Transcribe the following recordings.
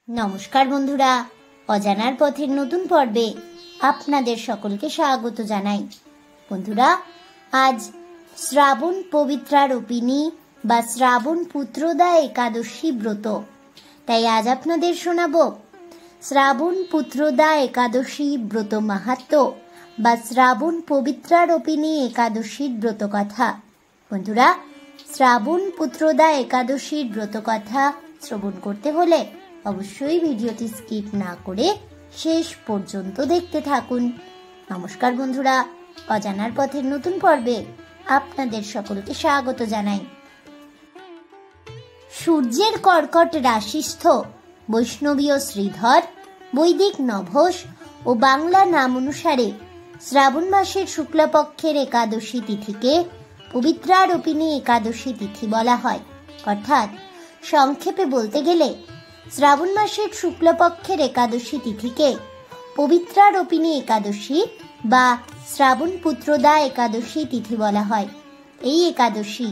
নমস্কার বন্ধুরা, অজানার পথের নতুন পর্বে আপনাদের সকলকে স্বাগত জানাই। বন্ধুরা, আজ শ্রাবণ পবিত্রারোপিণী বা শ্রাবণ পুত্রদা একাদশী ব্রত। তাই আজ আপনাদের শোনাবো শ্রাবণ পুত্রদা একাদশী ব্রত মাহাত্ম্য বা শ্রাবণ পবিত্রারোপিণী একাদশীর ব্রত কথা। বন্ধুরা, শ্রাবণ পুত্রদা একাদশীর ব্রত কথা শ্রবণ করতে হলে অবশ্যই ভিডিওটি স্কিপ না করে শেষ পর্যন্ত দেখতে থাকুন। নমস্কার বন্ধুরা, অজানার পথের নতুন পর্বে আপনাদের সকলকে স্বাগত জানাই। সূর্যের কর্কট রাশিস্থ বৈষ্ণবীয় শ্রীধর বৈদিক নভস ও বাংলা নাম অনুসারে শ্রাবণ মাসের শুক্লপক্ষের একাদশী তিথিকে পবিত্রারোপিণী একাদশী তিথি বলা হয়। অর্থাৎ সংক্ষেপে বলতে গেলে শ্রাবণ মাসের শুক্লপক্ষের একাদশী তিথিকে পবিত্রারোপিণী একাদশী বা শ্রাবণ পুত্রদা একাদশী তিথি বলা হয়। এই একাদশী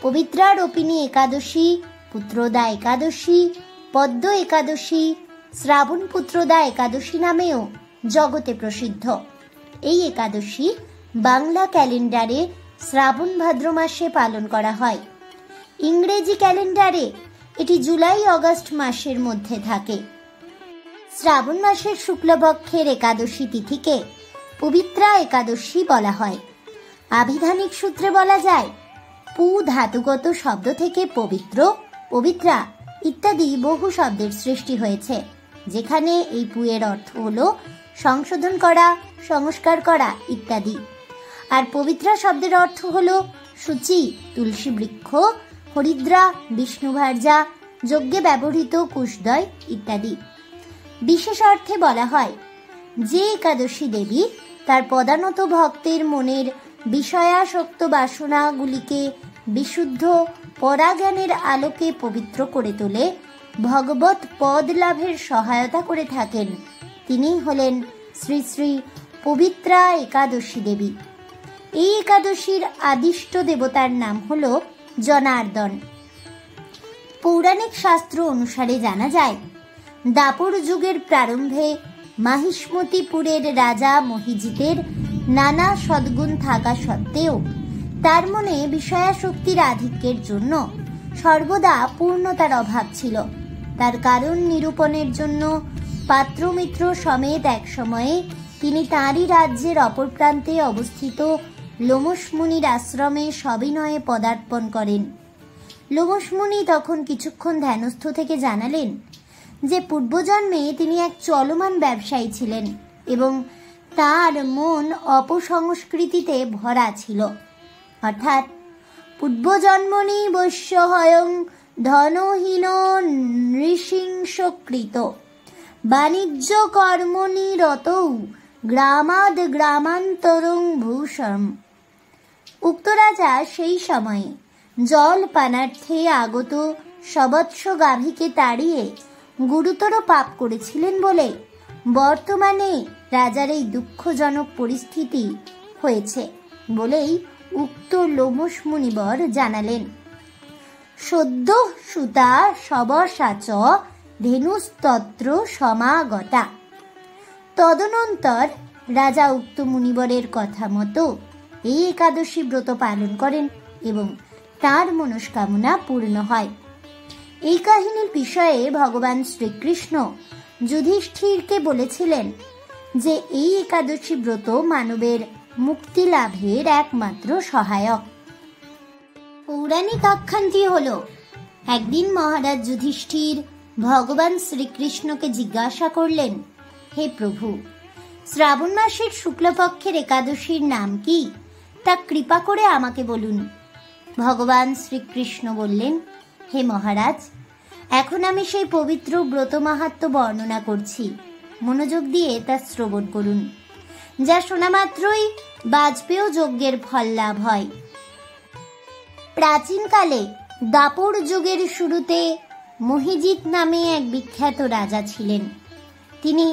পবিত্রারোপিণী একাদশী, পুত্রদা একাদশী, পদ্ম একাদশী, শ্রাবণ পুত্রদা একাদশী নামেও জগতে প্রসিদ্ধ। এই একাদশী বাংলা ক্যালেন্ডারে শ্রাবণ ভাদ্র মাসে পালন করা হয়। ইংরেজি ক্যালেন্ডারে এটি জুলাই আগস্ট মাসের মধ্যে থাকে। শ্রাবণ মাসের শুক্লপক্ষের একাদশী তিথিকে পবিত্রা একাদশী বলা হয়। আভিধানিক সূত্রে বলা যায়, পু ধাতুগত শব্দ থেকে পবিত্র, পবিত্রা ইত্যাদি বহু শব্দের সৃষ্টি হয়েছে, যেখানে এই পুয়ের অর্থ হলো সংশোধন করা, সংস্কার করা ইত্যাদি। আর পবিত্রা শব্দের অর্থ হলো সূচি, তুলসী বৃক্ষ, হরিদ্রা, বিষ্ণুভার্যা, যজ্ঞে ব্যবহৃত কুশদয় ইত্যাদি। বিশেষ অর্থে বলা হয়, যে একাদশী দেবী তার পদানত ভক্তের মনের বিষয়াসক্ত বাসনাগুলিকে বিশুদ্ধ পরাজ্ঞানের আলোকে পবিত্র করে তোলে, ভগবত পদ লাভের সহায়তা করে থাকেন, তিনি হলেন শ্রী শ্রী পবিত্রা একাদশী দেবী। এই একাদশীর আদিষ্ট দেবতার নাম হল জনার্দন। পৌরাণিক শাস্ত্র অনুসারে জানা যায়, দাপর যুগের প্রারম্ভে মাহিষ্মতিপুরের রাজা মহিজিতের নানা সদ্গুণ থাকা সত্ত্বেও তার মনে বিষয়াসক্তির আধিক্যের জন্য সর্বদা পূর্ণতার অভাব ছিল। তার কারণ নিরূপণের জন্য পাত্রমিত্র সমেত এক সময়ে তিনি তাঁরই রাজ্যের অপর প্রান্তে অবস্থিত লোমশ মুনির আশ্রমে সবিনয়ে পদার্পণ করেন। লোমশ মুনি তখন কিছুক্ষণ ধ্যানস্থ থেকে জানালেন যে পূর্বজন্মে তিনি এক চলমান ব্যবসায়ী ছিলেন এবং তার মন অপসংস্কৃতিতে ভরা ছিল। অর্থাৎ পূর্বজন্মনি বৈশ্যহয়ং ধনহীন নৃশিংসকৃত বাণিজ্য কর্মণি রতৌ গ্রামাদ গ্রামান্তরং ভূষম। উক্ত রাজা সেই সময়ে জল পানার্থে আগত সবৎস গাভীকে তাড়িয়ে গুরুতর পাপ করেছিলেন বলে বর্তমানে রাজার এই দুঃখজনক পরিস্থিতি হয়েছে বলেই উক্ত লোমশ মুনিবর জানালেন। সদ্য সুতা সবসাচ ধেনুস্তত্র সমাগতা। তদনন্তর রাজা উক্ত মুনিবরের কথা মতো এই একাদশী ব্রত পালন করেন এবং তার মনস্কামনা পূর্ণ হয়। এই কাহিনীর বিষয়ে ভগবান শ্রীকৃষ্ণ যুধিষ্ঠিরকে বলেছিলেন যে এই একাদশী ব্রত মানবের মুক্তি লাভের একমাত্র সহায়ক। পৌরাণিক আখ্যানটি হল, একদিন মহারাজ যুধিষ্ঠির ভগবান শ্রীকৃষ্ণকে জিজ্ঞাসা করলেন, হে প্রভু, শ্রাবণ মাসের শুক্লপক্ষের একাদশীর নাম কি, তা কৃপা করে আমাকে বলুন। ভগবান শ্রীকৃষ্ণ বললেন, হে মহারাজ, এখন আমি সেই পবিত্র ব্রত মাহাত্ম্য বর্ণনা করছি, মনোযোগ দিয়ে তা শ্রবণ করুন, যা শোনা মাত্রই বাজপেয় যজ্ঞের ফল লাভ হয়। প্রাচীনকালে দাপর যুগের শুরুতে মহিজিত নামে এক বিখ্যাত রাজা ছিলেন। তিনি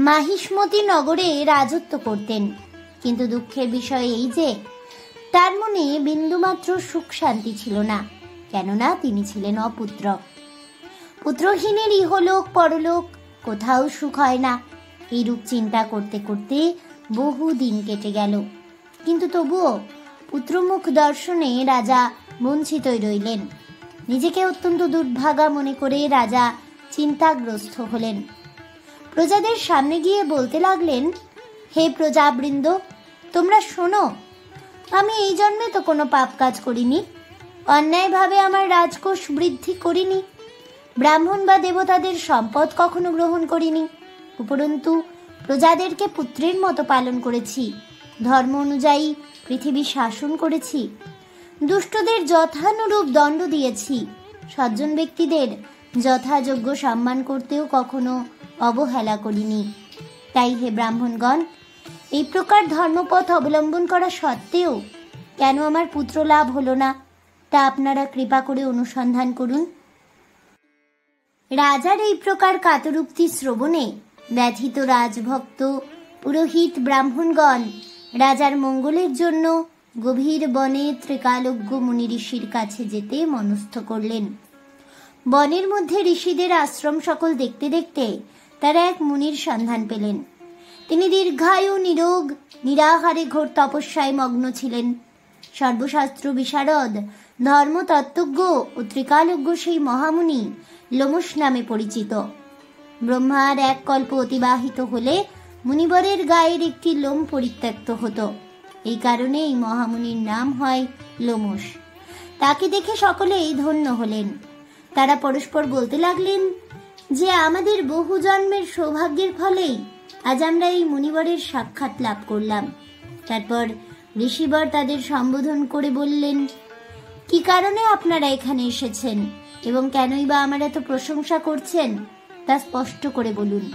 মাহিষ্মতি নগরে রাজত্ব করতেন, কিন্তু দুঃখের বিষয় এই যে তার মনে বিন্দুমাত্র সুখ শান্তি ছিল না, কেননা তিনি ছিলেন অপুত্রক। পুত্রহীনের ইহলোক পরলোক কোথাও সুখ হয় না। এইরূপ চিন্তা করতে করতে বহু দিন কেটে গেল, কিন্তু তবুও পুত্রমুখ দর্শনে রাজা বঞ্চিতই রইলেন। নিজেকে অত্যন্ত দুর্ভাগা মনে করে রাজা চিন্তাগ্রস্ত হলেন। প্রজাদের সামনে গিয়ে বলতে লাগলেন, হে প্রজাবৃন্দ, তোমরা শোনো, আমি এই জন্মে তো কোনো পাপ কাজ করিনি, অন্যায়ভাবে আমার রাজকোষ বৃদ্ধি করিনি, ব্রাহ্মণ বা দেবতাদের সম্পদ কখনো গ্রহণ করিনি, উপরন্তু প্রজাদেরকে পুত্রের মতো পালন করেছি, ধর্ম অনুযায়ী পৃথিবী শাসন করেছি, দুষ্টদের যথানুরূপ দণ্ড দিয়েছি, সজ্জন ব্যক্তিদের যথাযোগ্য সম্মান করতেও কখনো অবহেলা করিনি। তাই হে ব্রাহ্মণগণ, এই প্রকার ধর্মপথ অবলম্বন করা সত্ত্বেও কেন আমার পুত্র লাভ হলো না, তা আপনারা কৃপা করে অনুসন্ধান করুন। রাজার এই প্রকার কাতরুক্তি শ্রবণে ব্যথিত রাজভক্ত পুরোহিত ব্রাহ্মণগণ রাজার মঙ্গলের জন্য গভীর বনে ত্রিকালজ্ঞ মুনি ঋষির কাছে যেতে মনস্থ করলেন। বনের মধ্যে ঋষিদের আশ্রম সকল দেখতে দেখতে তারা এক মুনির সন্ধান পেলেন। তিনি দীর্ঘায়ু, নিরোগ, নিরাহারে ঘোর তপস্যায় মগ্ন ছিলেন। সর্বশাস্ত্র বিশারদ, ধর্মতত্ত্বজ্ঞ ও ত্রিকালজ্ঞ সেই মহামুনি লোমশ নামে পরিচিত। ব্রহ্মার এক কল্প অতিবাহিত হলে মুনিবরের গায়ের একটি লোম পরিত্যক্ত হতো। এই কারণে এই মহামুনির নাম হয় লোমশ। তাকে দেখে সকলেই ধন্য হলেন। তারা পরস্পর বলতে লাগলেন যে আমাদের বহু জন্মের সৌভাগ্যের ফলেই আজ আমরা এই মুনিবরের সাক্ষাৎ লাভ করলাম। তারপর ঋষিবর তাদের সম্বোধন করে বললেন, কি কারণে আপনারা এখানে এসেছেন এবং কেনই বা আমার এত প্রশংসা করছেন তা স্পষ্ট করে বলুন।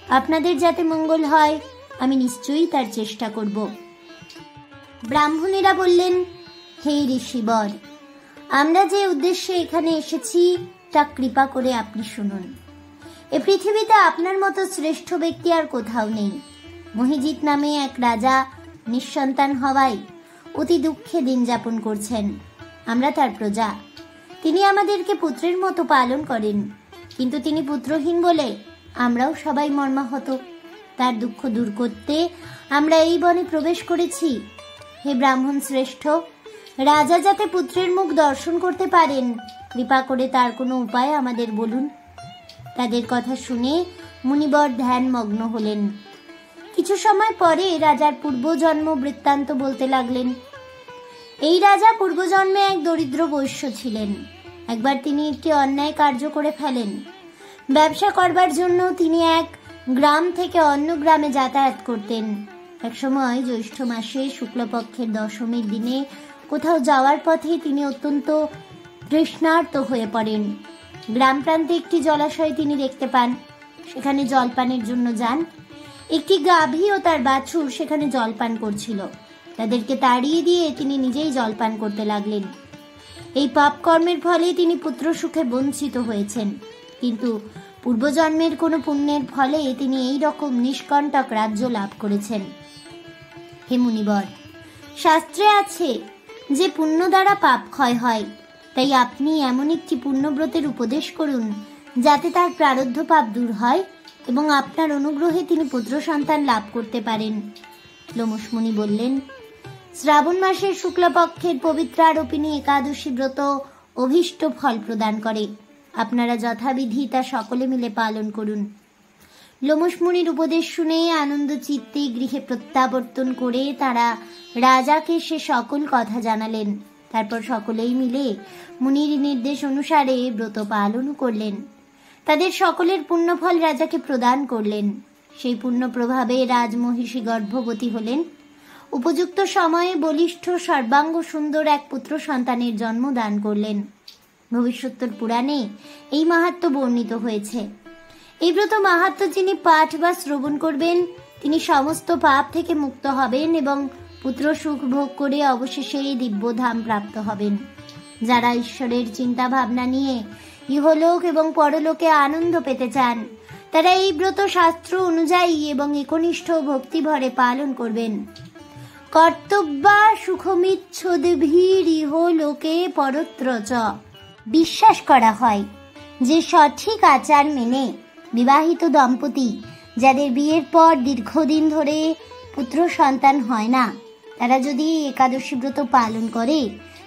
আপনাদের যাতে মঙ্গল হয় আমি নিশ্চয়ই তার চেষ্টা করব। ব্রাহ্মণেরা বললেন, হে ঋষিবর, আমরা যে উদ্দেশ্যে এখানে এসেছি তা কৃপা করে আপনি শুনুন। এ পৃথিবীতে আপনার মতো শ্রেষ্ঠ ব্যক্তি আর কোথাও নেই। মহিজিৎ নামে এক রাজা নিঃসন্তান হওয়ায় অতি দুঃখে দিন যাপন করছেন। আমরা তার প্রজা। তিনি আমাদেরকে পুত্রের মতো পালন করেন, কিন্তু তিনি পুত্রহীন বলে আমরাও সবাই মর্মাহত। তার দুঃখ দূর করতে আমরা এই বনে প্রবেশ করেছি। হে ব্রাহ্মণ শ্রেষ্ঠ, রাজা যাতে পুত্রের মুখ দর্শন করতে পারেন, কৃপা করে তার কোনো উপায় আমাদের বলুন। তাদের কথা শুনে মুনিবর ধ্যান মগ্ন হলেন। কিছু সময় পরে রাজার পূর্বজন্ম বৃত্তান্ত বলতে লাগলেন। এই রাজা পূর্বজন্মে এক দরিদ্র বৈশ্য ছিলেন। একবার তিনি একটি অন্যায় কার্য করে ফেলেন। ব্যবসা করবার জন্য তিনি এক গ্রাম থেকে অন্য গ্রামে যাতায়াত করতেন। একসময় জ্যৈষ্ঠ মাসে শুক্লপক্ষের দশমীর দিনে কোথাও যাওয়ার পথে তিনি অত্যন্ত তৃষ্ণার্ত হয়ে পড়েন। গ্রাম প্রান্তে একটি জলাশয় তিনি দেখতে পান। সেখানে জলপানের জন্য যান। একটি গাভী ও তার বাছুর সেখানে জলপান করছিল। তাদেরকে তাড়িয়ে দিয়ে তিনি নিজেই জলপান করতে লাগলেন। এই পাপ কর্মের ফলে তিনি পুত্র সুখে বঞ্চিত হয়েছেন, কিন্তু পূর্বজন্মের কোনো পুণ্যের ফলে তিনি এই রকম নিষ্কণ্টক রাজ্য লাভ করেছেন। হে মুনিবর, শাস্ত্রে আছে যে পুণ্য দ্বারা পাপ ক্ষয় হয়। তাই আপনি এমন একটি পুণ্যব্রতের উপদেশ করুন যাতে তার প্রারব্ধ পাপ দূর হয় এবং আপনার অনুগ্রহে তিনি পুত্র সন্তান লাভ করতে পারেন। লোমশ মুনি বললেন, শ্রাবণ মাসের শুক্লপক্ষের পবিত্রারোপিণী একাদশী ব্রত অভীষ্ট ফল প্রদান করে। আপনারা যথাবিধি তা সকলে মিলে পালন করুন। লোমশ মুনির উপদেশ শুনে আনন্দ চিত্তে গৃহে প্রত্যাবর্তন করে তারা রাজাকে সে সকল কথা জানালেন। তারপর সকলেই মিলে মুনির নির্দেশ অনুসারে ব্রত পালন করলেন। তাদের সকলের পুণ্যফল রাজাকে প্রদান করলেন। সেই পুণ্য প্রভাবে রাজমহিষী গর্ভবতী হলেন। উপযুক্ত সময়ে বলিষ্ঠ সর্বাঙ্গ সুন্দর এক পুত্র সন্তানের জন্ম দান করলেন। ভবিষ্যোত্তর পুরাণে এই মাহাত্ম্য বর্ণিত হয়েছে। এই ব্রত মাহাত্ম্য যিনি পাঠ বা শ্রবণ করবেন তিনি সমস্ত পাপ থেকে মুক্ত হবেন এবং পুত্র সুখ ভোগ করে অবশেষে এই দিব্যধাম প্রাপ্ত হবেন। যারা ঈশ্বরের চিন্তা ভাবনা নিয়ে ইহলোক এবং পরলোকে আনন্দ পেতে চান তারা এই ব্রত শাস্ত্র অনুযায়ী এবং একনিষ্ঠ ভক্তি ভরে পালন করবেন। কর্তব্যা সুখমিচ্ছুদিভির ইহলোকে পরত্র চ। বিশ্বাস করা হয় যে সঠিক আচার মেনে বিবাহিত দম্পতি যাদের বিয়ের পর দীর্ঘদিন ধরে পুত্র সন্তান হয় না, তারা যদি একাদশী ব্রত পালন করে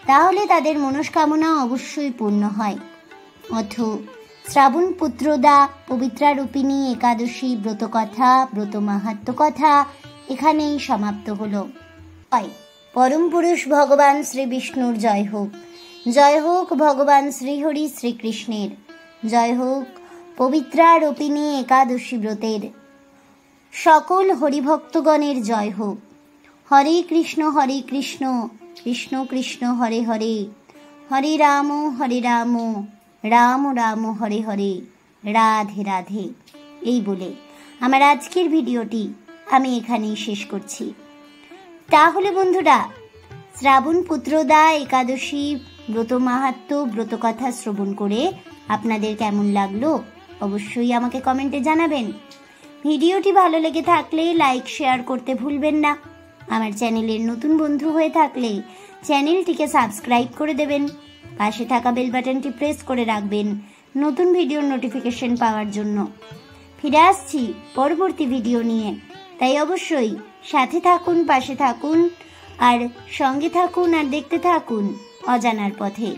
তাহলে তাদের মনস্কামনা অবশ্যই পূর্ণ হয়। অথ শ্রাবণ পুত্রদা পবিত্রা রূপিণী একাদশী ব্রত কথা, ব্রত মাহাত্ম্য কথা এখানেই সমাপ্ত হলো। পরম পুরুষ ভগবান শ্রী বিষ্ণুর জয় হোক, জয় হোক ভগবান শ্রীহরি শ্রীকৃষ্ণের, জয় হোক পবিত্রা রূপিণী একাদশী ব্রতের সকল হরিভক্তগণের জয় হোক। হরে কৃষ্ণ কৃষ্ণ কৃষ্ণ হরে হরে, হরে রাম রাম রাম হরে হরে, রাধে রাধে। এই বলে আমার আজকের ভিডিওটি আমি এখানেই শেষ করছি। তাহলে বন্ধুরা, শ্রাবণ পুত্রদা একাদশী ব্রত মাহাত্ম্য ব্রত কথা শ্রবণ করে আপনাদের কেমন লাগলো অবশ্যই আমাকে কমেন্টে জানাবেন। ভিডিওটি ভালো লেগে থাকলে লাইক শেয়ার করতে ভুলবেন না। আমার চ্যানেলের নতুন বন্ধু হয়ে থাকলে চ্যানেলটিকে সাবস্ক্রাইব করে দেবেন, পাশে থাকা বেল বাটনটি প্রেস করে রাখবেন নতুন ভিডিওর নোটিফিকেশন পাওয়ার জন্য। ফিরে আসছি পরবর্তী ভিডিও নিয়ে, তাই অবশ্যই সাথে থাকুন, পাশে থাকুন আর সঙ্গে থাকুন আর দেখতে থাকুন অজানার পথে।